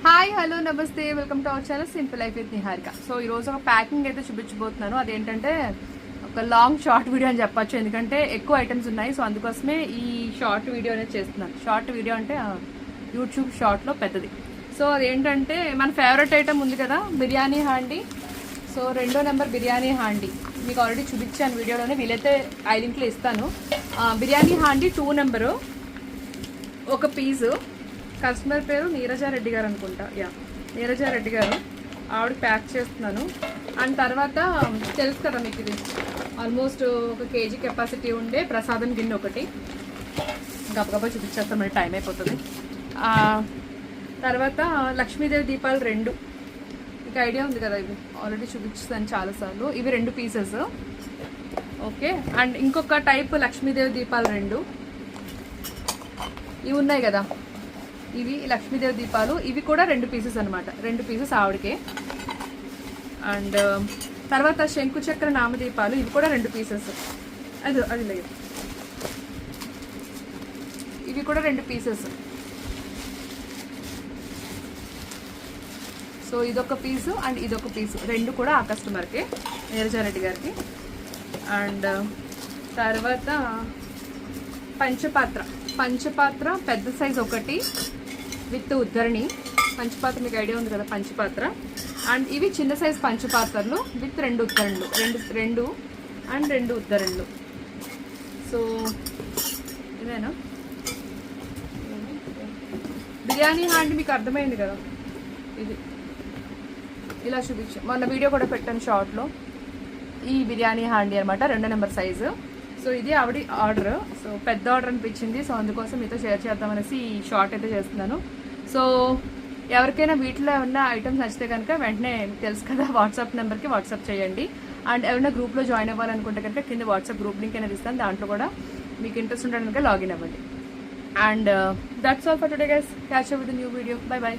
Hi hello నమస్తే welcome to our channel simple life with Niharika. So ఈరోజు ఒక packing అయితే చూపించబోతున్నాను. అదేంటంటే ఒక లాంగ్ షార్ట్ వీడియో అని చెప్పొచ్చు, ఎందుకంటే ఎక్కువ ఐటమ్స్ ఉన్నాయి. సో అందుకోసమే ఈ షార్ట్ వీడియో అనేది చేస్తున్నాను. షార్ట్ వీడియో అంటే యూట్యూబ్ షార్ట్లో పెద్దది. సో అదేంటంటే మన ఫేవరెట్ ఐటమ్ ఉంది కదా, బిర్యానీ హాండీ. సో 2వ నెంబర్ బిర్యానీ హాండీ మీకు ఆల్రెడీ చూపించాను వీడియోలోనే, వీలైతే 5 లింక్లు ఇస్తాను. బిర్యానీ హాండీ 2 నెంబరు ఒక పీసు. కస్టమర్ పేరు నీరజారెడ్డి గారు అనుకుంటా, నీరజారెడ్డి గారు. ఆవిడ ప్యాక్ చేస్తున్నాను. అండ్ తర్వాత తెలుసు కదా మీకు, ఇది ఆల్మోస్ట్ 1 కేజీ కెపాసిటీ ఉండే ప్రసాదం గిన్నె ఒకటి. గబగబా చూపించేస్తాం, మరి టైం అయిపోతుంది. తర్వాత లక్ష్మీదేవి దీపాలు 2. మీకు ఐడియా ఉంది కదా, ఇవి ఆల్రెడీ చూపించాను చాలాసార్లు. ఇవి 2 పీసెస్. ఓకే. అండ్ ఇంకొక టైప్ లక్ష్మీదేవి దీపాలు 2 ఇవి ఉన్నాయి కదా, ఇవి లక్ష్మీదేవి దీపాలు. ఇవి కూడా 2 పీసెస్ అనమాట, 2 పీసెస్ ఆవిడకే. అండ్ తర్వాత శంకుచక్ర నామదీపాలు, ఇవి కూడా 2 పీసెస్. అది లేదు, ఇవి కూడా 2 పీసెస్. సో ఇదొక పీసు అండ్ ఇదొక పీసు, 2 కూడా ఆ కస్టమర్కే, నీరజారెడ్డి గారికి. అండ్ తర్వాత పంచపాత్ర పెద్ద సైజ్ ఒకటి విత్ ఉద్ధరణి. పంచపాత్ర మీకు ఐడియా ఉంది కదా, పంచపాత్ర. అండ్ ఇవి చిన్న సైజ్ పంచపాత్రలు విత్ 2 ఉద్ధరణలు, 2 అండ్ 2 ఉద్ధరణలు. సో ఇదేనా బిర్యానీ హాండీ, మీకు అర్థమైంది కదా. ఇది ఇలా చూపించాను, మొన్న వీడియో కూడా పెట్టాను షార్ట్లో. ఈ బిర్యానీ హాండీ అనమాట, 2వ నెంబర్ సైజు. సో ఇది ఆవిడ ఆర్డర్. సో పెద్ద ఆర్డర్ అనిపించింది, సో అందుకోసం మీతో షేర్ చేద్దామనేసి ఈ షార్ట్ అయితే చేస్తున్నాను. సో ఎవరికైనా వీటిలో ఏమన్నా ఐటమ్స్ నచ్చితే కనుక వెంటనే తెలుసు కదా, వాట్సాప్ నెంబర్కి వాట్సాప్ చేయండి. అండ్ ఎవరైనా గ్రూప్లో జాయిన్ అవ్వాలనుకుంటే కనుక కింద వాట్సాప్ గ్రూప్ లింక్ అనేది ఇస్తాను, దాంట్లో కూడా మీకు ఇంట్రెస్ట్ ఉంటే కనుక లాగిన్ అవ్వండి. And that's all for today guys. Catch up with new video. By by.